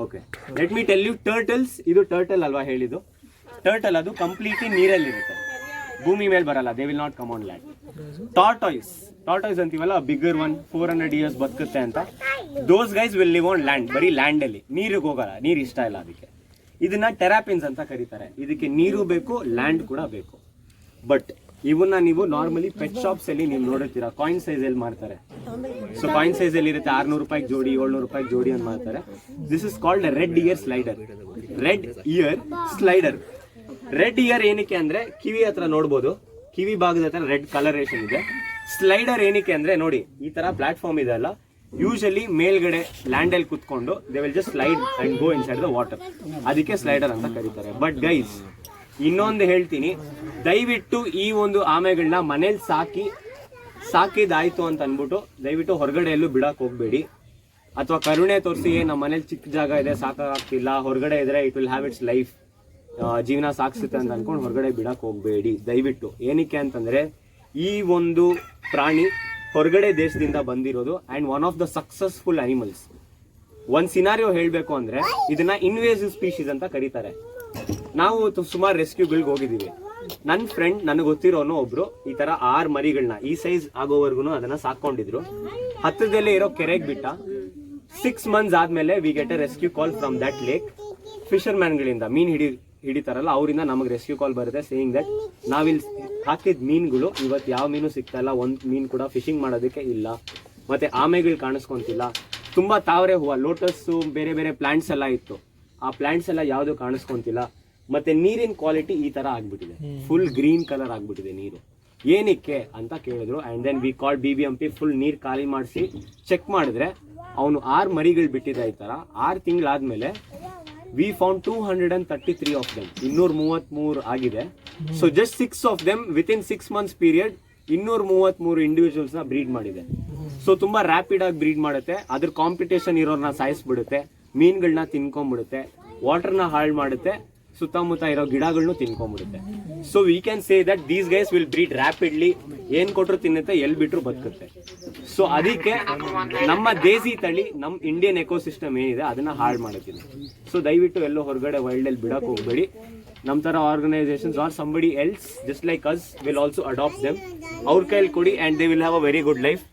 Okay, let me tell you. Turtles, ಇದು turtle ಅಲ್ವಾ ಹೇಳಿದ್ದು? ಟರ್ಟಲ್ ಅದು ಕಂಪ್ಲೀಟ್ಲಿ ನೀರಲ್ಲಿರುತ್ತೆ, ಭೂಮಿ ಮೇಲೆ ಬರಲ್ಲ. They will not come on land. Tortoise ಅಂತೀವಲ್ಲ, ಬಿಗರ್ ಒನ್ 400 years ಬದುಕುತ್ತೆ ಅಂತ. Those guys will live on land, ಬರೀ ಲ್ಯಾಂಡ್ ಅಲ್ಲಿ, ನೀರಿಗೆ ಹೋಗಲ್ಲ, ನೀರು ಇಷ್ಟ ಇಲ್ಲ ಅದಕ್ಕೆ. ಇದನ್ನ ಟೆರಾಪಿನ್ಸ್ ಅಂತ ಕರೀತಾರೆ. ಇದಕ್ಕೆ ನೀರು ಬೇಕು, ಲ್ಯಾಂಡ್ ಕೂಡ ಬೇಕು. ಬಟ್ ಇವನ್ನ ನೀವು ನಾರ್ಮಲಿ ಪೆಟ್ ಶಾಪ್ಸ್ ಅಲ್ಲಿ ನೀವು ನೋಡಿರ್ತೀರಾ, ಕಾಯಿನ್ ಸೈಜ್ ಅಲ್ಲಿ ಮಾಡ್ತಾರೆ. ಸೊ ಕಾಯಿನ್ ಸೈಜ್ ಅಲ್ಲಿ ಇರುತ್ತೆ, 600 ರೂಪಾಯಿ ಜೋಡಿ, 700 ರೂಪಾಯಿ ಜೋಡಿ ಅಂತ ಮಾಡ್ತಾರೆ. This is called red year slider. Red year slider. Red year ಏನಕ್ಕೆ ಅಂದ್ರೆ ಕಿವಿ ಹತ್ರ ನೋಡ್ಬೋದು, ಕಿವಿ ಭಾಗದ ಹತ್ರ ರೆಡ್ ಕಲರೇಷನ್ ಇದೆ. ಸ್ಲೈಡರ್ ಏನಕ್ಕೆ ಅಂದ್ರೆ ನೋಡಿ, ಈ ತರ ಪ್ಲಾಟ್ಫಾರ್ಮ್ ಇದೆ ಅಲ್ಲ, ಯೂಶಲಿ ಮೇಲ್ಗಡೆ ಲ್ಯಾಂಡ್ ಅಲ್ಲಿ ಕುತ್ಕೊಂಡು they will just slide and go inside the water. ಅದಕ್ಕೆ ಸ್ಲೈಡರ್ ಅಂತ ಕರೀತಾರೆ. ಬಟ್ ಗೈಸ್, ಇನ್ನೊಂದು ಹೇಳ್ತೀನಿ, ದಯವಿಟ್ಟು ಈ ಒಂದು ಆಮೆಗಳನ್ನ ಮನೇಲಿ ಸಾಕಿದಾಯ್ತು ಅಂತ ಅನ್ಬಿಟ್ಟು ದಯವಿಟ್ಟು ಹೊರಗಡೆ ಎಲ್ಲೂ ಬಿಡಕ್ ಹೋಗ್ಬೇಡಿ. ಅಥವಾ ಕರುಣೆ ತೋರಿಸಿ, ನಮ್ಮ ಮನೇಲಿ ಚಿಕ್ಕ ಜಾಗ ಇದೆ, ಸಾಕಾಗ್ತಿಲ್ಲ, ಹೊರಗಡೆ ಇದ್ರೆ it will have it's life, ಜೀವನ ಸಾಗಿಸುತ್ತೆ ಅಂತ ಅನ್ಕೊಂಡು ಹೊರಗಡೆ ಬಿಡಕ್ ಹೋಗ್ಬೇಡಿ ದಯವಿಟ್ಟು. ಏನಕ್ಕೆ ಅಂತಂದ್ರೆ ಈ ಒಂದು ಪ್ರಾಣಿ ಹೊರಗಡೆ ದೇಶದಿಂದ ಬಂದಿರೋದು and one of the successful animals. ಒಂದ್ ಸಿನಾರಿಯೋ ಹೇಳ್ಬೇಕು ಅಂದ್ರೆ ಇದನ್ನ ಇನ್ವೇಸಿವ್ ಸ್ಪೀಶೀಸ್ ಅಂತ ಕರೀತಾರೆ. ನಾವು ಸುಮಾರು ರೆಸ್ಕ್ಯೂಗಳಿಗೆ ಹೋಗಿದೀವಿ. ನನ್ನ ಫ್ರೆಂಡ್, ನನಗೆ ಗೊತ್ತಿರೋನು ಒಬ್ರು ಈ ತರ 6 ಮರಿಗಳನ್ನ ಈ ಸೈಜ್ ಆಗೋವರೆಗೂ ಅದನ್ನ ಸಾಕೊಂಡಿದ್ರು. ಹತ್ತದಲ್ಲೇ ಇರೋ ಕೆರೆಗೆ ಬಿಟ್ಟ. 6 months ಆದ್ಮೇಲೆ we get A rescue call from that lake. Fisher ಗಳಿಂದ, ಮೀನ್ ಹಿಡಿತಾರಲ್ಲ, ಅವರಿಂದ ನಮಗೆ ರೆಸ್ಕ್ಯೂ ಕಾಲ್ ಬರುತ್ತೆ ಸೇಯಿಂಗ್ ದಟ್ ನಾವಿಲ್ಲಿ ಹಾಕಿದ ಮೀನುಗಳು ಇವತ್ತು ಯಾವ ಮೀನು ಸಿಗ್ತಾ ಇಲ್ಲ, ಒಂದ್ ಮೀನ್ ಕೂಡ ಫಿಶಿಂಗ್ ಮಾಡೋದಕ್ಕೆ ಇಲ್ಲ, ಮತ್ತೆ ಆಮೆಗಳು ಕಾಣಿಸ್ಕೊಂತಿಲ್ಲ. ತುಂಬಾ ತಾವರೆ ಹೂವು, ಲೋಟಸ್, ಬೇರೆ ಬೇರೆ ಪ್ಲಾಂಟ್ಸ್ ಎಲ್ಲ ಇತ್ತು, ಆ ಪ್ಲಾಂಟ್ಸ್ ಎಲ್ಲ ಯಾವ್ದು ಕಾಣಿಸ್ಕೊಂತಿಲ್ಲ. ಮತ್ತೆ ನೀರಿನ ಕ್ವಾಲಿಟಿ ಈ ತರ ಆಗ್ಬಿಟ್ಟಿದೆ, ಫುಲ್ ಗ್ರೀನ್ ಕಲರ್ ಆಗ್ಬಿಟ್ಟಿದೆ ನೀರು. ಏನಕ್ಕೆ ಅಂತ ಕೇಳಿದ್ರು. And then we call BBMP. Full ನೀರ್ ಖಾಲಿ ಮಾಡಿಸಿ ಚೆಕ್ ಮಾಡಿದ್ರೆ ಅವನು 6 ಮರಿಗಳು ಬಿಟ್ಟಿದ್ದ. ಈ ತರ 6 ತಿಂಗಳಾದ್ಮೇಲೆ ವಿ ಫೌಂಡ್ 233 ಆಫ್ ದೆಮ್. 233 ಆಗಿದೆ. So just 6 of them within 6 months period 233 individuals ನ ಬ್ರೀಡ್ ಮಾಡಿದೆ. ಸೊ ತುಂಬಾ ರ್ಯಾಪಿಡ್ ಆಗಿ ಬ್ರೀಡ್ ಮಾಡುತ್ತೆ. ಅದ್ರ ಕಾಂಪಿಟೇಷನ್ ಇರೋರ್ನ ಸಾಯಿಸ್ಬಿಡುತ್ತೆ, ಮೀನ್ಗಳನ್ನ ತಿನ್ಕೊಂಡ್ಬಿಡುತ್ತೆ, ವಾಟರ್ನ ಹಾಳು ಮಾಡುತ್ತೆ, ಸುತ್ತಮುತ್ತ ಇರೋ ಗಿಡಗಳನ್ನು ತಿನ್ಕೊಂಡ್ಬಿಡುತ್ತೆ. So we can say that these guys will breed rapidly. ಏನ್ ಕೊಟ್ರು ತಿನ್ನುತ್ತೆ, ಎಲ್ ಬಿಟ್ರು ಬದುಕುತ್ತೆ. ಸೊ ಅದಕ್ಕೆ ನಮ್ಮ ದೇಸಿ ತಳಿ, ನಮ್ಮ ಇಂಡಿಯನ್ ಎಕೋಸಿಸ್ಟಮ್ ಏನಿದೆ ಅದನ್ನ ಹಾಳು ಮಾಡುತ್ತಿದೆ. ಸೊ ದಯವಿಟ್ಟು ಎಲ್ಲೋ ಹೊರಗಡೆ ವೈಲ್ಡ್ ಅಲ್ಲಿ ಬಿಡಕ್ ಹೋಗ್ಬೇಡಿ. ನಮ್ಮ ತರ organisations are somebody else just like us will also adopt them. ಅವ್ರ ಕೈಯಲ್ಲಿ ಕೊಡಿ and they will have a very good life.